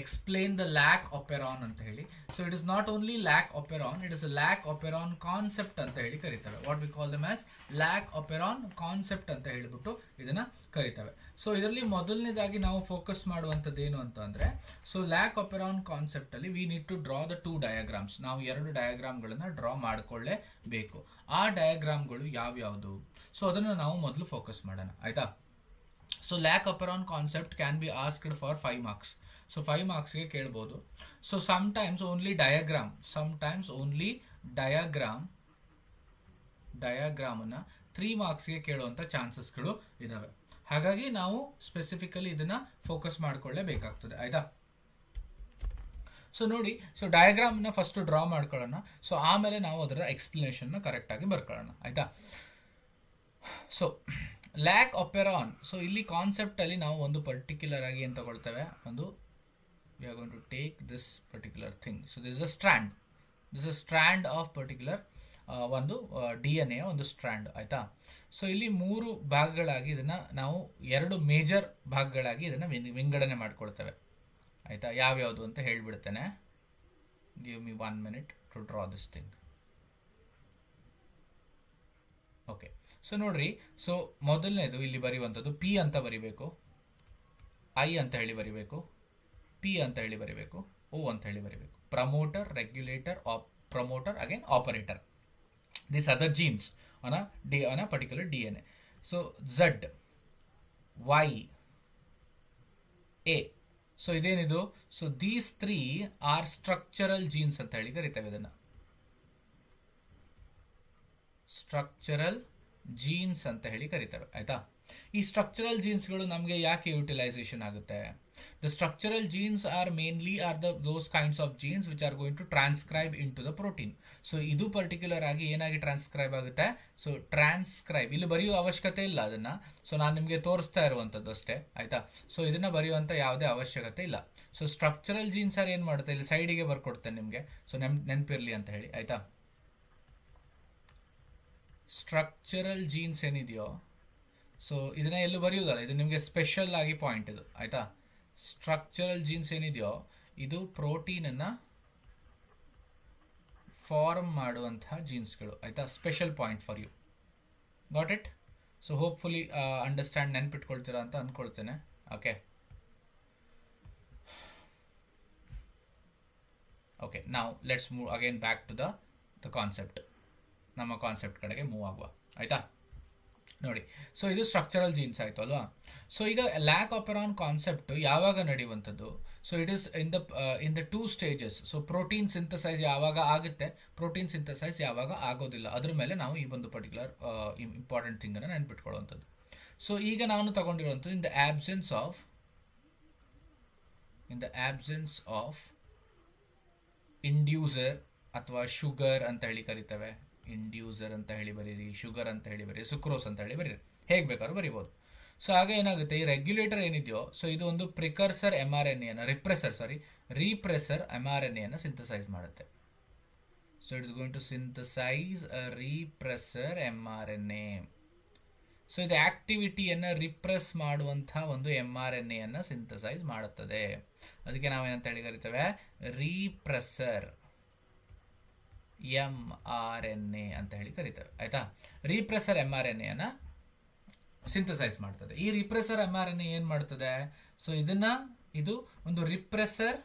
Explain the lac operon ಅಂತ ಹೇಳಿ. So it is not only lac operon, it is a lac operon concept ಅಂತ ಹೇಳಿ ಕರೀತವೆ. What we call them as lac operon concept ಅಂತ ಹೇಳಿಬಿಟ್ಟು ಇದನ್ನ ಕರೀತವೆ. So ಇದರಲ್ಲಿ ಮೊದಲನೇದಾಗಿ ನಾವು ಫೋಕಸ್ ಮಾಡುವಂಥದ್ದು ಏನು ಅಂತ ಅಂದ್ರೆ, ಸೊ ಲ್ಯಾಕ್ ಆಪೆರಾನ್ ಕಾನ್ಸೆಪ್ಟ್ ಅಲ್ಲಿ we need to draw the 2 diagrams. ನಾವು 2 ಡಯಾಗ್ರಾಮ್ಗಳನ್ನ ಡ್ರಾ ಮಾಡ್ಕೊಳ್ಳೇಬೇಕು. ಆ ಡಯಾಗ್ರಾಮ್ಗಳು ಯಾವ್ಯಾವುದು, ಸೊ ಅದನ್ನ ನಾವು ಮೊದಲು ಫೋಕಸ್ ಮಾಡೋಣ, ಆಯ್ತಾ. So lac operon concept can be asked for 5 marks. So 5 ಮಾರ್ಕ್ಸ್ಗೆ ಕೇಳ್ಬೋದು. So sometimes only diagram, sometimes only ಡಯಾಗ್ರಾಮನ್ನ 3 ಮಾರ್ಕ್ಸ್ಗೆ ಕೇಳುವಂಥ ಚಾನ್ಸಸ್ಗಳು ಇದಾವೆ. ಹಾಗಾಗಿ ನಾವು ಸ್ಪೆಸಿಫಿಕಲಿ ಇದನ್ನ ಫೋಕಸ್ ಮಾಡ್ಕೊಳ್ಳೇಬೇಕಾಗ್ತದೆ, ಆಯ್ತಾ. ಸೊ ನೋಡಿ, ಸೊ ಡಯಾಗ್ರಾಮ್ನ ಫಸ್ಟ್ ಡ್ರಾ ಮಾಡ್ಕೊಳ್ಳೋಣ. ಸೊ ಆಮೇಲೆ ನಾವು ಅದರ ಎಕ್ಸ್ಪ್ಲನೇಷನ್ನ ಕರೆಕ್ಟಾಗಿ ಬರ್ಕೊಳ್ಳೋಣ, ಆಯ್ತಾ. ಸೊ ಲ್ಯಾಕ್ ಆಪೆರಾನ್, ಸೊ ಇಲ್ಲಿ ಕಾನ್ಸೆಪ್ಟ್ ಅಲ್ಲಿ ನಾವು ಒಂದು ಪರ್ಟಿಕ್ಯುಲರ್ ಆಗಿ ಏನು ತಗೊಳ್ತೇವೆ, ಒಂದು we are going to take this particular thing. So this is a strand, this is a strand of particular ಒಂದು DNA ಒಂದು ಸ್ಟ್ರಾಂಡ್, ಆಯ್ತಾ. ಸೊ ಇಲ್ಲಿ 3 ಭಾಗಗಳಾಗಿ ಇದನ್ನ ನಾವು 2 ಮೇಜರ್ ಭಾಗಗಳಾಗಿ ಇದನ್ನ ವಿಂಗಡಣೆ ಮಾಡ್ಕೊಳ್ತೇವೆ, ಆಯ್ತಾ. ಯಾವ್ಯಾವುದು ಅಂತ ಹೇಳ್ಬಿಡ್ತೇನೆ. Give me 1 minute to draw this thing. Okay, so ನೋಡ್ರಿ, ಸೊ ಮೊದಲನೇದು ಇಲ್ಲಿ ಬರೆಯುವಂಥದ್ದು ಪಿ ಅಂತ ಬರಿಬೇಕು, ಐ ಅಂತ ಹೇಳಿ ಬರಿಬೇಕು, ಪಿ ಅಂತ ಹೇಳಿ ಬರಿಬೇಕು, ಓ ಅಂತ ಹೇಳಿ ಬರಿಬೇಕು. Promoter, regulator, promoter, again operator. These other genes on a particular DNA. So Z, Y, A. So ಇದೇನಿದು, so these 3 are structural genes ಅಂತ ಹೇಳಿ ಕರಿತೇವೆ ಇದನ್ನ. ಸ್ಟ್ರಕ್ಚರಲ್ ಜೀನ್ಸ್ ಅಂತ ಹೇಳಿ ಕರಿತೇವೆ, ಆಯ್ತಾ. ಈ ಸ್ಟ್ರಕ್ಚರಲ್ ಜೀನ್ಸ್ಗಳು ನಮಗೆ ಯಾಕೆ ಯುಟಿಲೈಸೇಷನ್ ಆಗುತ್ತೆ? The structural genes are mainly those kinds of genes which are going to transcribe into the protein. So ಇದು ಪರ್ಟಿಕ್ಯುಲರ್ ಆಗಿ ಏನಾಗಿ ಟ್ರಾನ್ಸ್ಕ್ರೈಬ್ ಆಗುತ್ತೆ, ಸೊ ಟ್ರಾನ್ಸ್ಕ್ರೈಬ್, ಇಲ್ಲಿ ಬರೆಯುವ ಅವಶ್ಯಕತೆ ಇಲ್ಲ ಅದನ್ನ, ಸೊ ನಾನು ನಿಮಗೆ ತೋರಿಸ್ತಾ ಇರುವಂತದ್ದು ಅಷ್ಟೇ, ಆಯ್ತಾ. ಸೊ ಇದನ್ನ ಬರೆಯುವಂತ ಯಾವುದೇ ಅವಶ್ಯಕತೆ ಇಲ್ಲ. ಸೊ ಸ್ಟ್ರಕ್ಚರಲ್ ಜೀನ್ಸ್ ಆರ್ ಏನ್ ಮಾಡುತ್ತೆ, ಇಲ್ಲಿ ಸೈಡಿಗೆ ಬರ್ಕೊಡ್ತೇನೆ ನಿಮಗೆ, ಸೊ ನೆನಪಿರ್ಲಿ ಅಂತ ಹೇಳಿ, ಆಯ್ತಾ. ಸ್ಟ್ರಕ್ಚರಲ್ ಜೀನ್ಸ್ ಏನಿದೆಯೋ, ಸೊ ಇದನ್ನ ಎಲ್ಲೂ ಬರೆಯುವುದಲ್ಲ, ಇದು ನಿಮಗೆ ಸ್ಪೆಷಲ್ ಆಗಿ ಪಾಯಿಂಟ್ ಇದು, ಆಯ್ತಾ. ಸ್ಟ್ರಕ್ಚರಲ್ ಜೀನ್ಸ್ ಏನಿದೆಯೋ ಇದು ಪ್ರೋಟೀನ್ ಅನ್ನ ಫಾರ್ಮ್ ಮಾಡುವಂತಹ ಜೀನ್ಸ್ಗಳು, ಆಯ್ತಾ. Special point for you, got it. So hopefully understand, ನೆನ್ಪಿಟ್ಕೊಳ್ತೀರಾ ಅಂತ ಅನ್ಕೊಳ್ತೇನೆ. ಓಕೆ, ಓಕೆ, ನಾವು let's move again back to the concept. ನಮ್ಮ ಕಾನ್ಸೆಪ್ಟ್ ಕಡೆಗೆ ಮೂವ್ ಆಗುವ, ಆಯ್ತಾ. ನೋಡಿ, ಸೊ ಇದು ಸ್ಟ್ರಕ್ಚರಲ್ ಜೀನ್ಸ್ ಆಯ್ತು ಅಲ್ವಾ. ಸೊ ಈಗ ಲ್ಯಾಕ್ ಆಪೆರಾನ್ ಕಾನ್ಸೆಪ್ಟ್ ಯಾವಾಗ ನಡೆಯುವಂಥದ್ದು, so it is in the 2 stages. So protein synthesise ಯಾವಾಗ ಆಗುತ್ತೆ, ಪ್ರೋಟೀನ್ ಸಿಂಥಸೈಸ್ ಯಾವಾಗ ಆಗೋದಿಲ್ಲ, ಅದ್ರ ಮೇಲೆ ನಾವು ಈ ಒಂದು ಪರ್ಟಿಕ್ಯುಲರ್ ಇಂಪಾರ್ಟೆಂಟ್ ಥಿಂಗ್ ಅನ್ನು ನೆನ್ಪಿಟ್ಕೊಳ್ಳುವಂಥದ್ದು. ಸೊ ಈಗ ನಾನು ತಗೊಂಡಿರುವಂಥದ್ದು in the absence of inducer ಅಥವಾ ಶುಗರ್ ಅಂತ ಹೇಳಿ ಕರಿತೇವೆ. ಇಂಡ್ಯೂಸರ್ ಅಂತ ಹೇಳಿ ಬರೀರಿ, ಶುಗರ್ ಅಂತ ಹೇಳಿ ಬರೀರಿ, ಸುಕ್ರೋಸ್ ಅಂತ ಹೇಳಿ ಬರೀರಿ, ಹೇಗೆ ಬೇಕಾದ್ರೂ ಬರಿಬೋದು. ಸೊ ಆಗ ಏನಾಗುತ್ತೆ, ಈ ರೆಗ್ಯುಲೇಟರ್ ಏನಿದೆಯೋ, ಸೊ ಇದು ಒಂದು precursor mRNA repressor mRNA synthesise ಮಾಡುತ್ತೆ. So it's going to synthesise a repressor mRNA. So ಇದು ಆಕ್ಟಿವಿಟಿಯನ್ನು ರಿಪ್ರೆಸ್ ಮಾಡುವಂತಹ ಒಂದು mRNA ಸಿಂಥಸೈಸ್ ಮಾಡುತ್ತದೆ. ಅದಕ್ಕೆ ನಾವೇನಂತ ಹೇಳಿ ಕರಿತೇವೆ, ರೀಪ್ರೆಸರ್ mRNA ಅಂತ ಹೇಳಿ ಕರೀತೇವೆ, ಆಯ್ತಾ. ರೀಪ್ರೆಸರ್ mRNA ಸಿಂಥಸೈಸ್ ಮಾಡ್ತದೆ. ಈ ರಿಪ್ರೆಸರ್ mRNA ಏನ್ ಮಾಡ್ತದೆ, ಸೊ ಇದು ಒಂದು ರಿಪ್ರೆಸರ್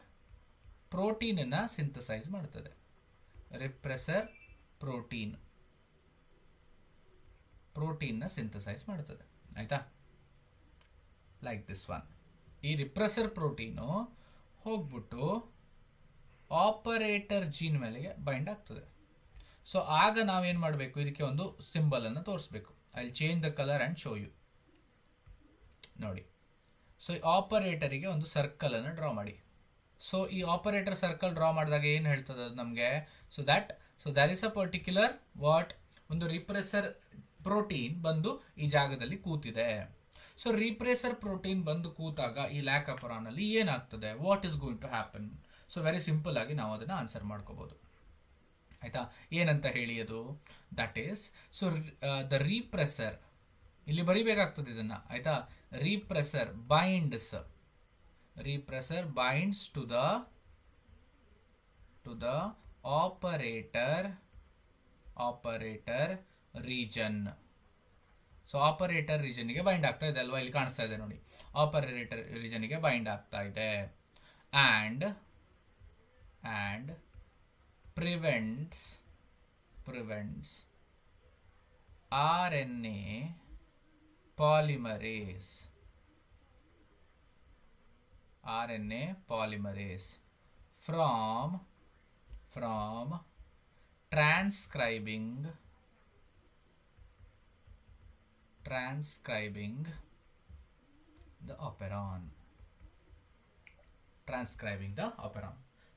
ಪ್ರೋಟೀನ್ ಅನ್ನ ಸಿಂಥಸೈಸ್ ಮಾಡ್ತದೆ. ರಿಪ್ರೆಸರ್ ಪ್ರೋಟೀನ್ ನ ಸಿಂಥಸೈಸ್ ಮಾಡ್ತದೆ, ಆಯ್ತಾ. Like this one. ಈ ರಿಪ್ರೆಸರ್ ಪ್ರೋಟೀನು ಹೋಗ್ಬಿಟ್ಟು ಆಪರೇಟರ್ ಜೀನ್ ಮೇಲೆ ಬೈಂಡ್ ಆಗ್ತದೆ. ಸೊ ಆಗ ನಾವೇನ್ ಮಾಡಬೇಕು, ಇದಕ್ಕೆ ಒಂದು ಸಿಂಬಲ್ ಅನ್ನು ತೋರಿಸ್ಬೇಕು. I will change the colour and show you. ನೋಡಿ, ಸೊ ಈ ಆಪರೇಟರಿಗೆ ಒಂದು ಸರ್ಕಲ್ ಅನ್ನು ಡ್ರಾ ಮಾಡಿ. ಸೊ ಈ ಆಪರೇಟರ್ ಸರ್ಕಲ್ ಡ್ರಾ ಮಾಡಿದಾಗ ಏನು ಹೇಳ್ತದೆ ನಮಗೆ, so there is a particular ಒಂದು ರಿಪ್ರೆಸರ್ ಪ್ರೋಟೀನ್ ಬಂದು ಈ ಜಾಗದಲ್ಲಿ ಕೂತಿದೆ. ಸೊ ರಿಪ್ರೆಸರ್ ಪ್ರೋಟೀನ್ ಬಂದು ಕೂತಾಗ ಈ ಲ್ಯಾಕ್ ಆಪೆರಾನ್ ಅಲ್ಲಿ ಏನಾಗ್ತದೆ, what is going to happen. So very simple ಆಗಿ ನಾವು ಅದನ್ನ ಆನ್ಸರ್ ಮಾಡ್ಕೋಬಹುದು, ಆಯ್ತಾ. ಏನಂತ ಹೇಳಿ ಅದು, that is, so the repressor, ಇಲ್ಲಿ ಬರಿಬೇಕಾಗ್ತದೆ ಇದನ್ನ, ಆಯ್ತಾ. Repressor binds repressor binds to the operator region. ಸೊ ಆಪರೇಟರ್ ರೀಜನ್ಗೆ ಬೈಂಡ್ ಆಗ್ತಾ ಇದೆ ಅಲ್ವಾ, ಇಲ್ಲಿ ಕಾಣಿಸ್ತಾ ಇದೆ ನೋಡಿ, ಆಪರೇಟರ್ ರೀಜನ್ಗೆ ಬೈಂಡ್ ಆಗ್ತಾ ಇದೆ. and prevents RNA polymerase from transcribing the operon.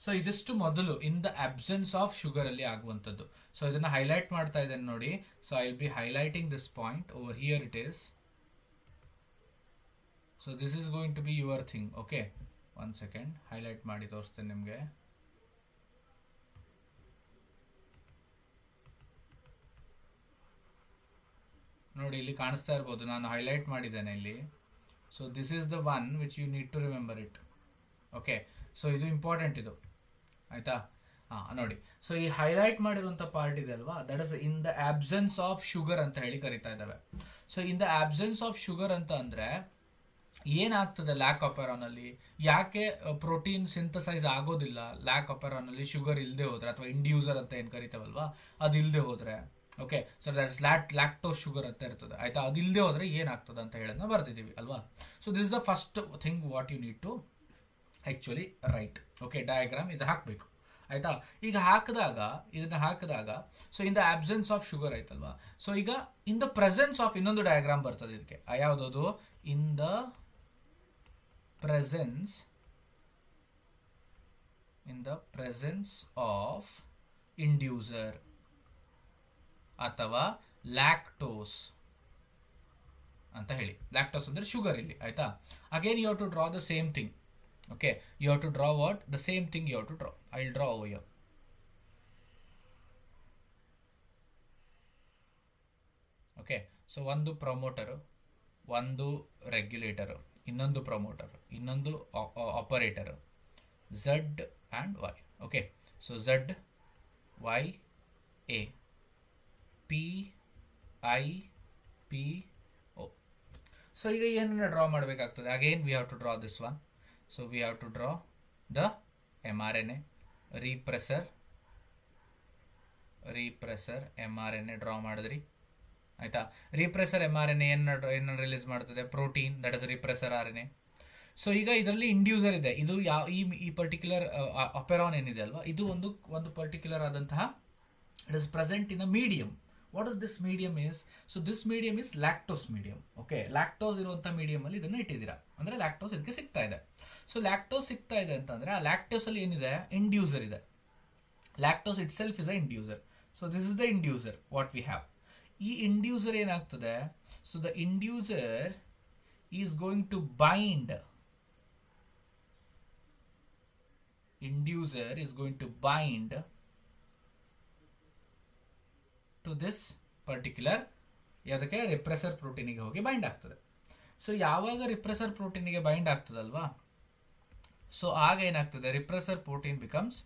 So ಇದಿಷ್ಟು ಮೊದಲು in the absence of sugar ಅಲ್ಲಿ ಆಗುವಂಥದ್ದು. ಸೊ ಇದನ್ನ ಹೈಲೈಟ್ ಮಾಡ್ತಾ ಇದ್ದೇನೆ ನೋಡಿ. So I will be highlighting this point over here it is. So this is going to be your thing. Okay, 1 second highlight ಮಾಡಿ ತೋರಿಸ್ತೇನೆ ನಿಮಗೆ. ನೋಡಿ ಇಲ್ಲಿ ಕಾಣಿಸ್ತಾ ಇರ್ಬೋದು, ನಾನು ಹೈಲೈಟ್ ಮಾಡಿದ್ದೇನೆ ಇಲ್ಲಿ. So this is the one which you need to remember it. Okay, so ಇದು ಇಂಪಾರ್ಟೆಂಟ್ ಇದು, ಆಯ್ತಾ? ನೋಡಿ, ಸೊ ಈ ಹೈಲೈಟ್ ಮಾಡಿರುವಂತ ಪಾರ್ಟ್ ಇದೆ ಅಲ್ವಾ, that is in the absence of sugar ಅಂತ ಹೇಳಿ ಕರಿತಾ ಇದ್ದಾವೆ. So in the absence of sugar ಅಂತ ಅಂದ್ರೆ ಏನಾಗ್ತದೆ ಲ್ಯಾಕ್ ಆಪೆರಾನ್ ಅಲ್ಲಿ, ಯಾಕೆ ಪ್ರೋಟೀನ್ ಸಿಂಥಸೈಸ್ ಆಗೋದಿಲ್ಲ ಲ್ಯಾಕ್ ಆಪೆರಾನ್ ಅಲ್ಲಿ ಶುಗರ್ ಇಲ್ಲದೆ ಹೋದ್ರೆ, ಅಥವಾ ಇಂಡ್ಯೂಸರ್ ಅಂತ ಏನ್ ಕರಿತಾವಲ್ವಾ ಅದು ಇಲ್ಲದೆ ಹೋದ್ರೆ. Okay, so that is lactose sugar ಅಂತ ಇರ್ತದೆ, ಆಯ್ತಾ? ಅದು ಇಲ್ಲದೆ ಹೋದ್ರೆ ಏನಾಗ್ತದೆ ಅಂತ ಹೇಳೋದನ್ನ ಬರ್ತಿದೀವಿ ಅಲ್ವಾ. So this is the first thing what you need to actually write. Okay, diagram ಇದು ಹಾಕಬೇಕು, ಆಯ್ತಾ? ಈಗ ಇದನ್ನ ಹಾಕಿದಾಗ so in the absence of sugar ಆಯ್ತಲ್ವಾ. ಸೊ ಈಗ ಇನ್ ದ ಪ್ರೆಸೆನ್ಸ್ ಆಫ್ ಇನ್ನೊಂದು ಡಯಾಗ್ರಾಮ್ ಬರ್ತದೆ ಇದಕ್ಕೆ. ಯಾವ್ದು? In the presence of inducer ಅಥವಾ ಲ್ಯಾಕ್ಟೋಸ್ ಅಂತ ಹೇಳಿ. ಲ್ಯಾಕ್ಟೋಸ್ ಅಂದ್ರೆ ಶುಗರ್ ಇಲ್ಲಿ, ಆಯ್ತಾ? Again you have to draw the same thing. Okay, you have to draw what? The same thing you have to draw. I will draw over here. Okay, so ಒಂದು promoter, ಒಂದು regulator, ಇನ್ನೊಂದು promoter, ಇನ್ನೊಂದು operator, Z and Y. Okay, so Z, Y, A, P, I, P, O. So ಈಗ ಏನನ್ನ draw ಮಾಡಬೇಕಾಗ್ತದೆ? Again we have to draw this one. So we have to draw the mRNA repressor mRNA draw ಮಾಡಿದ್ರಿ, ಆಯ್ತಾ? Repressor mRNA ಏನು release ಮಾಡ್ತದೆ? Protein, that is repressor RNA. So ಈಗ ಇದರಲ್ಲಿ inducer ಇದೆ. ಇದು ಈ ಪರ್ಟಿಕ್ಯುಲರ್ ಆಪೆರಾನ್ ಏನಿದೆ ಅಲ್ವಾ, ಇದು ಒಂದು ಪರ್ಟಿಕ್ಯುಲರ್ ಆದಂತಹ it is present in a medium. What is this medium is? So this medium is lactose medium. Okay, lactose ಇರುವಂತ ಮೀಡಿಯಂ ಅಲ್ಲಿ ಇದನ್ನ ಇಟ್ಟಿದ್ದೀರಾ ಅಂದ್ರೆ ಲ್ಯಾಕ್ಟೋಸ್ ಇದಕ್ಕೆ ಸಿಗ್ತಾ ಇದೆ. ಸೊ ಲ್ಯಾಕ್ಟೋಸ್ ಸಿಗ್ತಾ ಇದೆ ಅಂತಂದ್ರೆ ಆ ಲ್ಯಾಕ್ಟೋಸ್ ಅಲ್ಲಿ ಏನಿದೆ? ಇಂಡ್ಯೂಸರ್ ಇದೆ. Lactose itself is a inducer. So this is the inducer what we have. ಈ ಇಂಡ್ಯೂಸರ್ ಏನಾಗ್ತದೆ? So the inducer is going to bind to this particular ಯಾವುದಕ್ಕೆ? ರಿಪ್ರೆಸರ್ ಪ್ರೋಟೀನಿಗೆ ಹೋಗಿ ಬೈಂಡ್ ಆಗ್ತದೆ. ಸೊ ಯಾವಾಗ ರಿಪ್ರೆಸರ್ ಪ್ರೋಟೀನಿಗೆ ಬೈಂಡ್ ಆಗ್ತದಲ್ವಾ, ಸೊ ಆಗ ಏನಾಗ್ತದೆ? Regressor protein becomes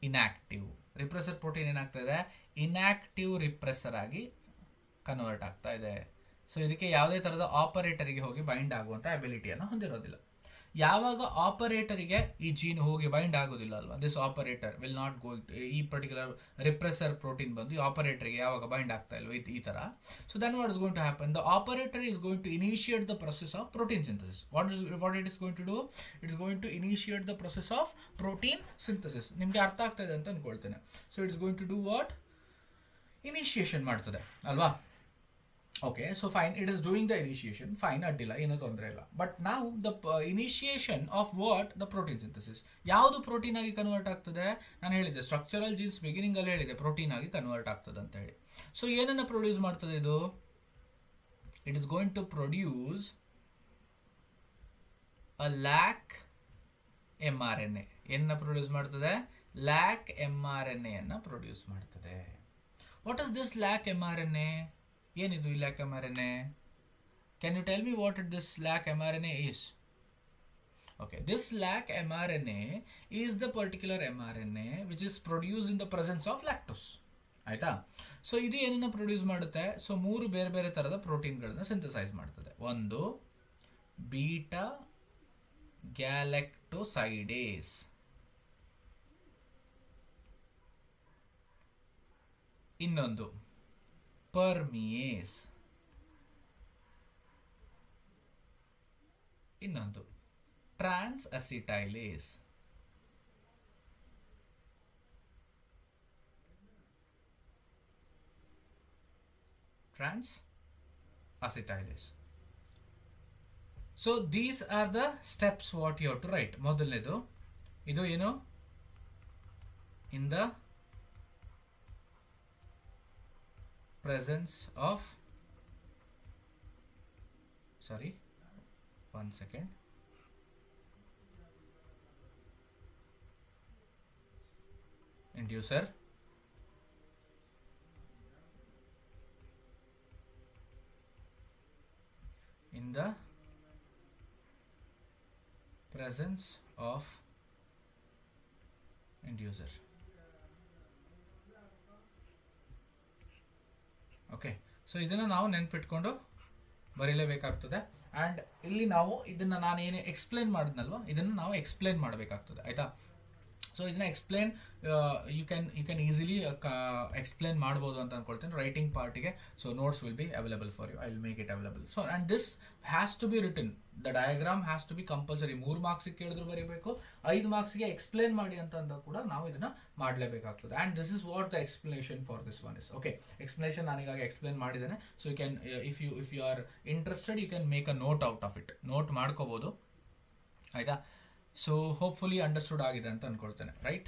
inactive. Regressor protein ಏನಾಗ್ತದೆ? ಇನ್ಆಕ್ಟಿವ್ ರಿಪ್ರೆಸರ್ ಆಗಿ ಕನ್ವರ್ಟ್ ಆಗ್ತಾ ಇದೆ. ಸೊ ಇದಕ್ಕೆ ಯಾವುದೇ ತರಹದ ಆಪರೇಟರಿಗೆ ಹೋಗಿ ಬೈಂಡ್ ಆಗುವಂತ ಅಬಿಲಿಟಿಯನ್ನು ಹೊಂದಿರೋದಿಲ್ಲ. ಯಾವಾಗ ಆಪರೇಟರಿಗೆ ಈ ಜೀನ್ ಹೋಗಿ ಬೈಂಡ್ ಆಗೋದಿಲ್ಲ ಅಲ್ವಾ, this operator will not go, ಈ ಪರ್ಟಿಕ್ಯುಲರ್ ರಿಪ್ರೆಸರ್ ಪ್ರೋಟೀನ್ ಬಂದು ಈ ಆಪರೇಟರ್ಗೆ ಯಾವಾಗ ಬೈಂಡ್ ಆಗ್ತಾ ಇಲ್ವ ಈ ತರ, so then what is going to happen? The operator is going to initiate the process of protein synthesis. What it is going to do? It is going to initiate the process of protein synthesis. ನಿಮ್ಗೆ ಅರ್ಥ ಆಗ್ತಾ ಇದೆ ಅಂತ ಅನ್ಕೊಳ್ತೇನೆ. So it's going to do what? Initiation ಮಾಡ್ತದೆ ಅಲ್ವಾ. Okay, so fine, it is doing the initiation, fine, ಅಡ್ಡಿಲ್ಲ, ಏನೂ ತೊಂದರೆ ಇಲ್ಲ. ಬಟ್ ನಾವು the initiation of what? The protein synthesis. ಯಾವುದು ಪ್ರೋಟೀನ್ ಆಗಿ ಕನ್ವರ್ಟ್ ಆಗ್ತದೆ? ನಾನು ಹೇಳಿದೆ ಸ್ಟ್ರಕ್ಚರಲ್ ಜೀನ್ಸ್ ಬಿಗಿನಿಂಗ್ ಅಲ್ಲಿ ಹೇಳಿದೆ ಪ್ರೋಟೀನ್ ಆಗಿ ಕನ್ವರ್ಟ್ ಆಗ್ತದೆ ಅಂತ ಹೇಳಿ. ಸೊ ಏನನ್ನ ಪ್ರೊಡ್ಯೂಸ್ ಮಾಡ್ತದೆ ಇದು? It is going to produce a lac mRNA. ಏನನ್ನ ಪ್ರೊಡ್ಯೂಸ್ ಮಾಡ್ತದೆ? ಲ್ಯಾಕ್ mRNA ಅನ್ನ ಪ್ರೊಡ್ಯೂಸ್ ಮಾಡ್ತದೆ. What is this lac mRNA? ಏನಿದು ಈ lac mRNA? Can you tell me what it this lac mRNA is? Okay, this lac mRNA is the particular mRNA which is produced in the presence of lactose. ಆಯ್ತಾ? So ಇದು ಏನನ್ನ produce ಮಾಡುತ್ತೆ? So 3 ಬೇರೆ ಬೇರೆ ತರದ ಪ್ರೋಟೀನ್ಗಳನ್ನ synthesise ಮಾಡ್ತದೆ. ಒಂದು beta ಗ್ಯಾಲೆಕ್ಟೋಸೈಡೇಸ್, ಇನ್ನೊಂದು ಪರ್ಮಿಯೇಸ್, ಇನ್ನೊಂದು ಟ್ರಾನ್ಸ್ ಅಸಿಟೈಲೇಸ್. So these are the steps what you have to write. ಮೊದಲನೇದು ಇದು ಏನು? in the presence of, sorry, 1 second, inducer, in the presence of inducer. Okay, so ಇದನ್ನು ನಾವು ನೆನ್ಪಿಟ್ಕೊಂಡು ಬರೀಲೇಬೇಕಾಗ್ತದೆ. ಆ್ಯಂಡ್ ಇಲ್ಲಿ ನಾವು ಇದನ್ನು ನಾನು ಏನು ಎಕ್ಸ್ಪ್ಲೇನ್ ಮಾಡಿದ್ನಲ್ವ, ಇದನ್ನು ನಾವು ಎಕ್ಸ್ಪ್ಲೇನ್ ಮಾಡಬೇಕಾಗ್ತದೆ. ಆಯಿತಾ? ಸೊ ಇದನ್ನ explain you can easily explain ಮಾಡ್ಬೋದು ಅಂತ ಅನ್ಕೊಳ್ತೇನೆ ರೈಟಿಂಗ್ ಪಾರ್ಟಿಗೆ. So notes will be available for you. I will make it available. So and this has to be written. The diagram has to be compulsory. 3 ಮಾರ್ಕ್ಸಿಗೆ ಕೇಳಿದ್ರು ಬರೀಬೇಕು, 5 ಮಾರ್ಕ್ಸ್ಗೆ explain ಮಾಡಿ ಅಂತ ಕೂಡ ನಾವು ಇದನ್ನ ಮಾಡಲೇಬೇಕಾಗ್ತದೆ. And this is what the explanation for this one is. Okay, explanation ನಾನೀಗ ಎಕ್ಸ್ಪ್ಲೇನ್ ಮಾಡಿದ್ದೇನೆ. So you can if you are interested you can make a note out of it. Note ಮಾಡ್ಕೋಬಹುದು. ಆಯ್ತಾ? ಸೊ ಹೋಪ್ಫುಲಿ ಅಂಡರ್ಸ್ಟುಡ್ ಆಗಿದೆ ಅಂತ ಅನ್ಕೊಳ್ತೇನೆ. Right?